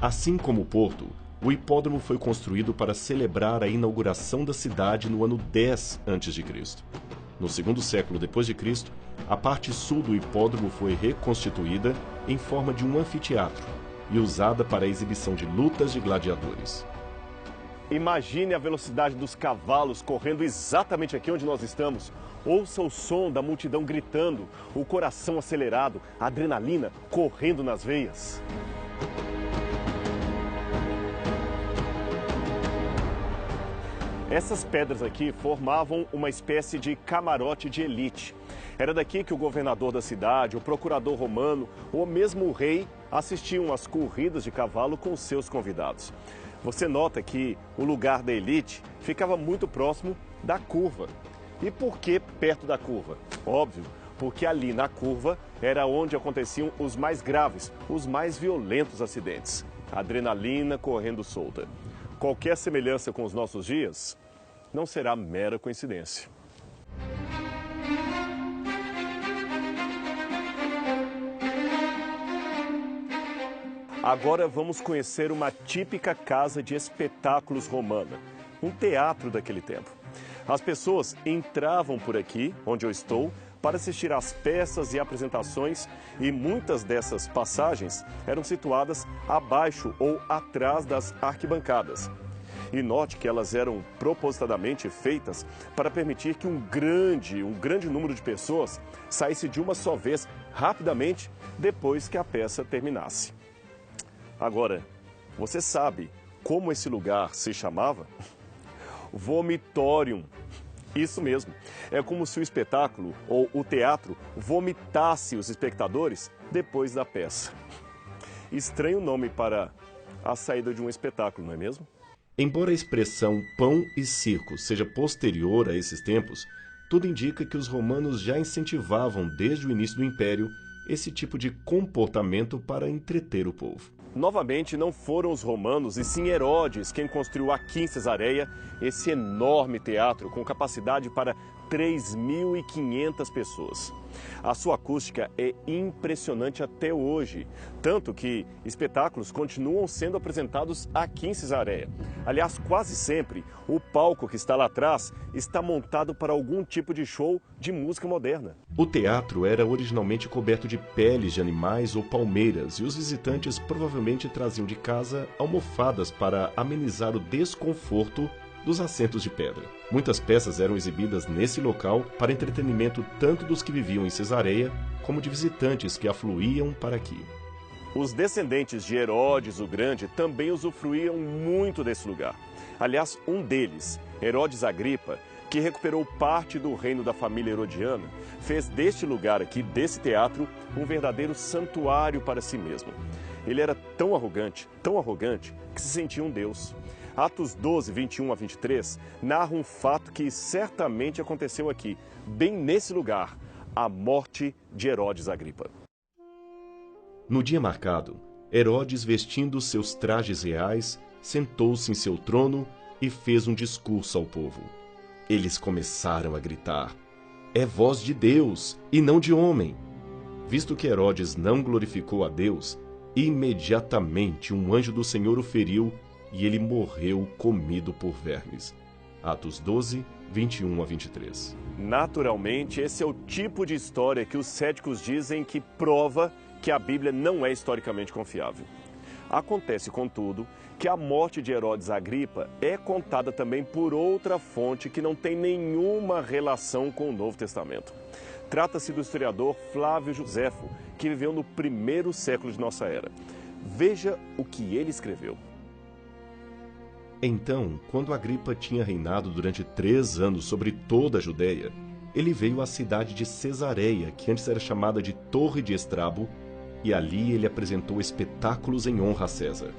Assim como o porto, o hipódromo foi construído para celebrar a inauguração da cidade no ano 10 a.C. No segundo século depois de Cristo, a parte sul do hipódromo foi reconstituída em forma de um anfiteatro e usada para a exibição de lutas de gladiadores. Imagine a velocidade dos cavalos correndo exatamente aqui onde nós estamos. Ouça o som da multidão gritando, o coração acelerado, a adrenalina correndo nas veias. Essas pedras aqui formavam uma espécie de camarote de elite. Era daqui que o governador da cidade, o procurador romano ou mesmo o rei assistiam às corridas de cavalo com seus convidados. Você nota que o lugar da elite ficava muito próximo da curva. E por que perto da curva? Óbvio, porque ali na curva era onde aconteciam os mais graves, os mais violentos acidentes. Adrenalina correndo solta. Qualquer semelhança com os nossos dias não será mera coincidência. Agora vamos conhecer uma típica casa de espetáculos romana, um teatro daquele tempo. As pessoas entravam por aqui, onde eu estou, para assistir às peças e apresentações, e muitas dessas passagens eram situadas abaixo ou atrás das arquibancadas. E note que elas eram propositadamente feitas para permitir que um grande número de pessoas saísse de uma só vez rapidamente depois que a peça terminasse. Agora, você sabe como esse lugar se chamava? Vomitorium. Isso mesmo. É como se o espetáculo ou o teatro vomitasse os espectadores depois da peça. Estranho nome para a saída de um espetáculo, não é mesmo? Embora a expressão pão e circo seja posterior a esses tempos, tudo indica que os romanos já incentivavam desde o início do Império esse tipo de comportamento para entreter o povo. Novamente, não foram os romanos, e sim Herodes quem construiu aqui em Cesareia esse enorme teatro com capacidade para 3.500 pessoas. A sua acústica é impressionante até hoje, tanto que espetáculos continuam sendo apresentados aqui em Cesareia. Aliás, quase sempre, o palco que está lá atrás está montado para algum tipo de show de música moderna. O teatro era originalmente coberto de peles de animais ou palmeiras, e os visitantes provavelmente traziam de casa almofadas para amenizar o desconforto dos assentos de pedra. Muitas peças eram exibidas nesse local para entretenimento tanto dos que viviam em Cesareia, como de visitantes que afluíam para aqui. Os descendentes de Herodes o Grande também usufruíam muito desse lugar. Aliás, um deles, Herodes Agripa, que recuperou parte do reino da família herodiana, fez deste lugar aqui, desse teatro, um verdadeiro santuário para si mesmo. Ele era tão arrogante, que se sentia um deus. Atos 12, 21 a 23, narra um fato que certamente aconteceu aqui, bem nesse lugar, a morte de Herodes Agripa. No dia marcado, Herodes, vestindo seus trajes reais, sentou-se em seu trono e fez um discurso ao povo. Eles começaram a gritar: "É voz de Deus e não de homem!" Visto que Herodes não glorificou a Deus, imediatamente um anjo do Senhor o feriu e ele morreu comido por vermes. Atos 12, 21 a 23. Naturalmente, esse é o tipo de história que os céticos dizem que prova que a Bíblia não é historicamente confiável. Acontece, contudo, que a morte de Herodes Agripa é contada também por outra fonte que não tem nenhuma relação com o Novo Testamento. Trata-se do historiador Flávio Josefo, que viveu no 1º século de nossa era. Veja o que ele escreveu. Então, quando Agripa tinha reinado durante 3 anos sobre toda a Judéia, ele veio à cidade de Cesareia, que antes era chamada de Torre de Estrabo, e ali ele apresentou espetáculos em honra a César.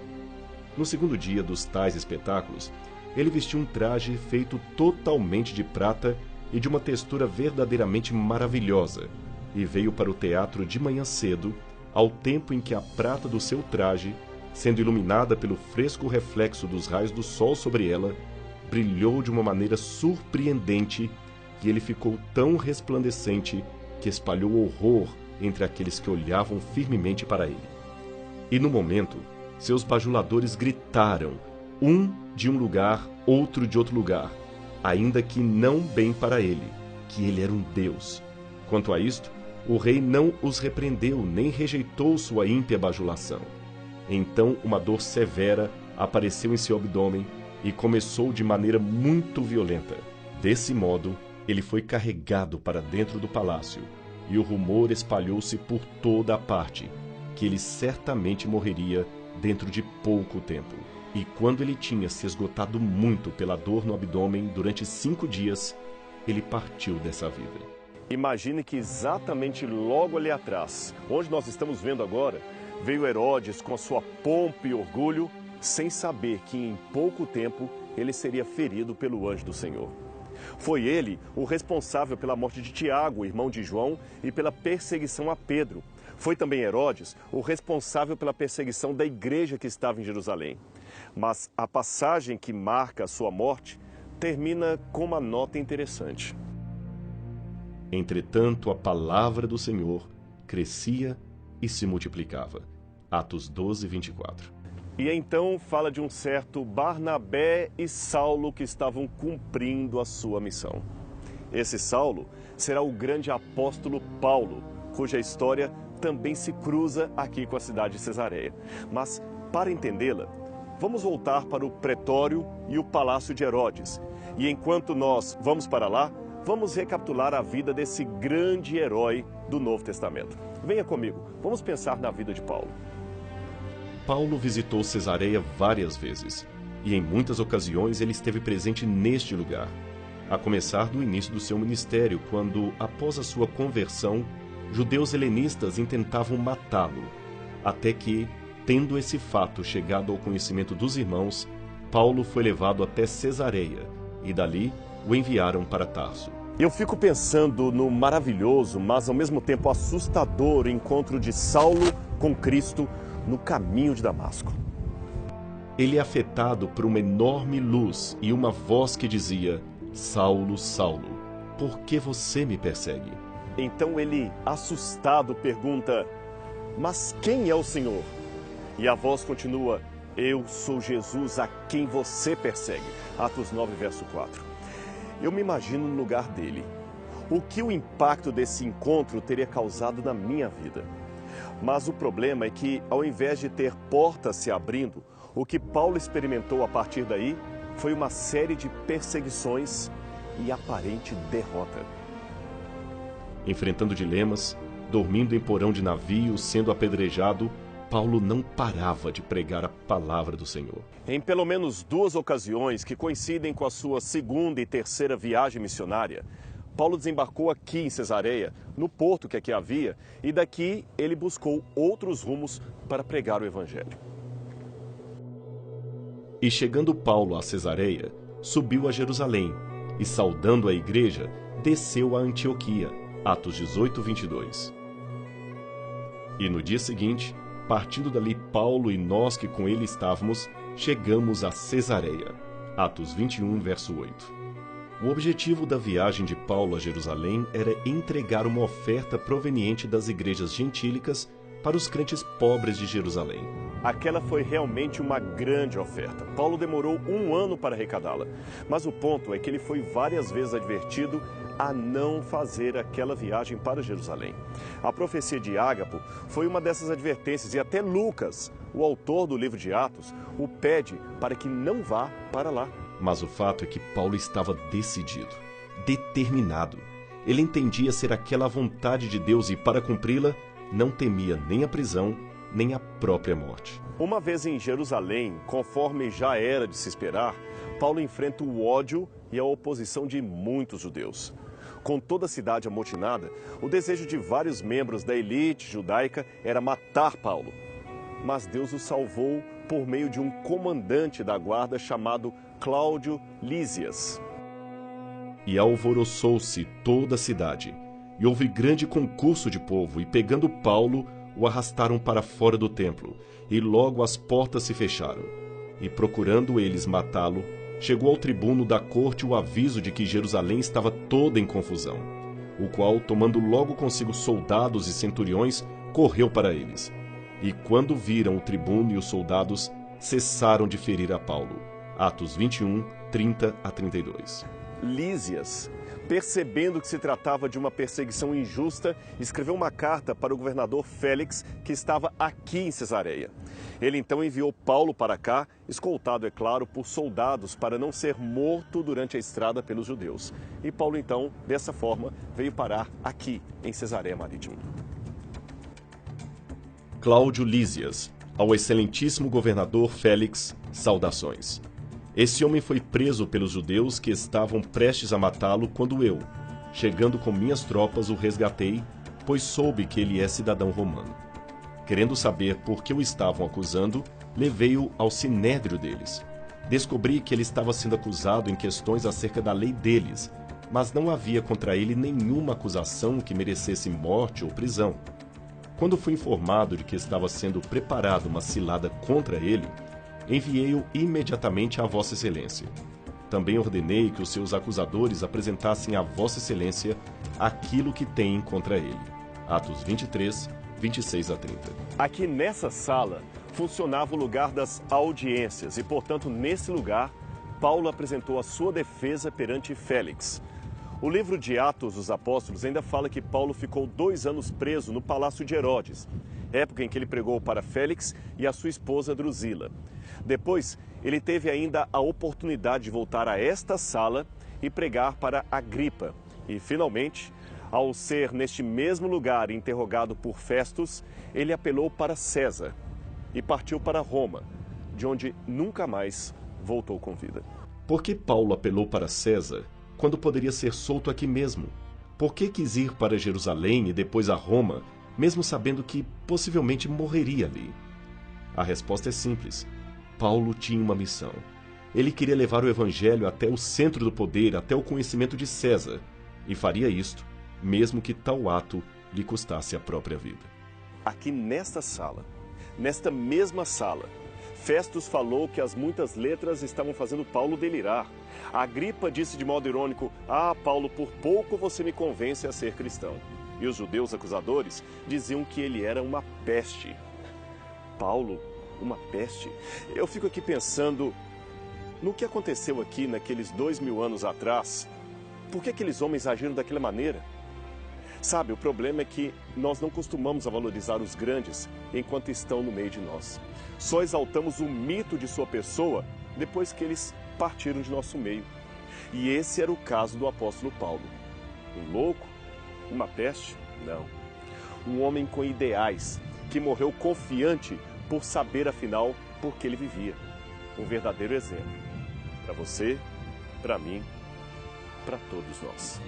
No segundo dia dos tais espetáculos, ele vestiu um traje feito totalmente de prata e de uma textura verdadeiramente maravilhosa, e veio para o teatro de manhã cedo, ao tempo em que a prata do seu traje, sendo iluminada pelo fresco reflexo dos raios do sol sobre ela, brilhou de uma maneira surpreendente, e ele ficou tão resplandecente que espalhou horror entre aqueles que olhavam firmemente para ele. E no momento, seus bajuladores gritaram, um de um lugar, outro de outro lugar, ainda que não bem para ele, que ele era um deus. Quanto a isto, o rei não os repreendeu, nem rejeitou sua ímpia bajulação. Então uma dor severa apareceu em seu abdômen e começou de maneira muito violenta. Desse modo, ele foi carregado para dentro do palácio, e o rumor espalhou-se por toda a parte, que ele certamente morreria dentro de pouco tempo. E quando ele tinha se esgotado muito pela dor no abdômen durante 5 dias, ele partiu dessa vida. Imagine que exatamente logo ali atrás, onde nós estamos vendo agora, veio Herodes com a sua pompa e orgulho, sem saber que em pouco tempo ele seria ferido pelo anjo do Senhor. Foi ele o responsável pela morte de Tiago, irmão de João, e pela perseguição a Pedro. Foi também Herodes o responsável pela perseguição da igreja que estava em Jerusalém. Mas a passagem que marca a sua morte termina com uma nota interessante. Entretanto, a palavra do Senhor crescia e se multiplicava. Atos 12, 24. E então fala de um certo Barnabé e Saulo que estavam cumprindo a sua missão. Esse Saulo será o grande apóstolo Paulo, cuja história também se cruza aqui com a cidade de Cesareia. Mas, para entendê-la, vamos voltar para o pretório e o palácio de Herodes. E enquanto nós vamos para lá, vamos recapitular a vida desse grande herói do Novo Testamento. Venha comigo, vamos pensar na vida de Paulo. Paulo visitou Cesareia várias vezes, e em muitas ocasiões ele esteve presente neste lugar, a começar do início do seu ministério, quando, após a sua conversão, judeus helenistas intentavam matá-lo, até que, tendo esse fato chegado ao conhecimento dos irmãos, Paulo foi levado até Cesareia, e dali o enviaram para Tarso. Eu fico pensando no maravilhoso, mas ao mesmo tempo assustador encontro de Saulo com Cristo no caminho de Damasco. Ele é afetado por uma enorme luz e uma voz que dizia: Saulo, Saulo, por que você me persegue? Então ele, assustado, pergunta: mas quem é o Senhor? E a voz continua: eu sou Jesus a quem você persegue. Atos 9, verso 4. Eu me imagino no lugar dele. O que o impacto desse encontro teria causado na minha vida? Mas o problema é que, ao invés de ter portas se abrindo, o que Paulo experimentou a partir daí foi uma série de perseguições e aparente derrota. Enfrentando dilemas, dormindo em porão de navio, sendo apedrejado, Paulo não parava de pregar a palavra do Senhor. Em pelo menos 2 ocasiões que coincidem com a sua 2ª e 3ª viagem missionária, Paulo desembarcou aqui em Cesareia, no porto que aqui havia, e daqui ele buscou outros rumos para pregar o Evangelho. E chegando Paulo a Cesareia, subiu a Jerusalém, e saudando a igreja, desceu a Antioquia. Atos 18, 22. E no dia seguinte, partindo dali Paulo e nós que com ele estávamos, chegamos a Cesareia. Atos 21, verso 8. O objetivo da viagem de Paulo a Jerusalém era entregar uma oferta proveniente das igrejas gentílicas para os crentes pobres de Jerusalém. Aquela foi realmente uma grande oferta. Paulo demorou 1 ano para arrecadá-la. Mas o ponto é que ele foi várias vezes advertido a não fazer aquela viagem para Jerusalém. A profecia de Ágapo foi uma dessas advertências e até Lucas, o autor do livro de Atos, o pede para que não vá para lá. Mas o fato é que Paulo estava decidido, determinado. Ele entendia ser aquela a vontade de Deus e, para cumpri-la, não temia nem a prisão, nem a própria morte. Uma vez em Jerusalém, conforme já era de se esperar, Paulo enfrenta o ódio e a oposição de muitos judeus. Com toda a cidade amotinada, o desejo de vários membros da elite judaica era matar Paulo. Mas Deus o salvou por meio de um comandante da guarda chamado Cláudio Lísias. E alvoroçou-se toda a cidade, e houve grande concurso de povo, e pegando Paulo, o arrastaram para fora do templo, e logo as portas se fecharam. E procurando eles matá-lo, chegou ao tribuno da corte o aviso de que Jerusalém estava toda em confusão, o qual, tomando logo consigo soldados e centuriões, correu para eles. E quando viram o tribuno e os soldados, cessaram de ferir a Paulo. Atos 21, 30 a 32. Lísias, percebendo que se tratava de uma perseguição injusta, escreveu uma carta para o governador Félix, que estava aqui em Cesareia. Ele então enviou Paulo para cá, escoltado, é claro, por soldados para não ser morto durante a estrada pelos judeus. E Paulo então, dessa forma, veio parar aqui em Cesareia Marítima. Cláudio Lísias, ao excelentíssimo governador Félix, saudações. Esse homem foi preso pelos judeus que estavam prestes a matá-lo quando eu, chegando com minhas tropas, o resgatei, pois soube que ele é cidadão romano. Querendo saber por que o estavam acusando, levei-o ao sinédrio deles. Descobri que ele estava sendo acusado em questões acerca da lei deles, mas não havia contra ele nenhuma acusação que merecesse morte ou prisão. Quando fui informado de que estava sendo preparada uma cilada contra ele, enviei-o imediatamente a Vossa Excelência. Também ordenei que os seus acusadores apresentassem a Vossa Excelência aquilo que têm contra ele. Atos 23, 26 a 30. Aqui nessa sala funcionava o lugar das audiências e, portanto, nesse lugar, Paulo apresentou a sua defesa perante Félix. O livro de Atos dos Apóstolos ainda fala que Paulo ficou 2 anos preso no palácio de Herodes, época em que ele pregou para Félix e a sua esposa Drusila. Depois, ele teve ainda a oportunidade de voltar a esta sala e pregar para Agripa. E, finalmente, ao ser neste mesmo lugar interrogado por Festus, ele apelou para César e partiu para Roma, de onde nunca mais voltou com vida. Por que Paulo apelou para César quando poderia ser solto aqui mesmo? Por que quis ir para Jerusalém e depois a Roma, mesmo sabendo que possivelmente morreria ali? A resposta é simples. Paulo tinha uma missão. Ele queria levar o evangelho até o centro do poder, até o conhecimento de César, e faria isto, mesmo que tal ato lhe custasse a própria vida. Aqui nesta sala, nesta mesma sala, Festus falou que as muitas letras estavam fazendo Paulo delirar. A Agripa disse de modo irônico: "Ah, Paulo, por pouco você me convence a ser cristão." E os judeus acusadores diziam que ele era uma peste. Paulo, uma peste? Eu fico aqui pensando no que aconteceu aqui naqueles 2000 anos atrás. Por que aqueles homens agiram daquela maneira? Sabe, o problema é que nós não costumamos a valorizar os grandes enquanto estão no meio de nós. Só exaltamos o mito de sua pessoa depois que eles partiram de nosso meio. E esse era o caso do apóstolo Paulo. Um louco? Uma peste? Não. Um homem com ideais, que morreu confiante por saber, afinal, por que ele vivia. Um verdadeiro exemplo. Para você, para mim, para todos nós.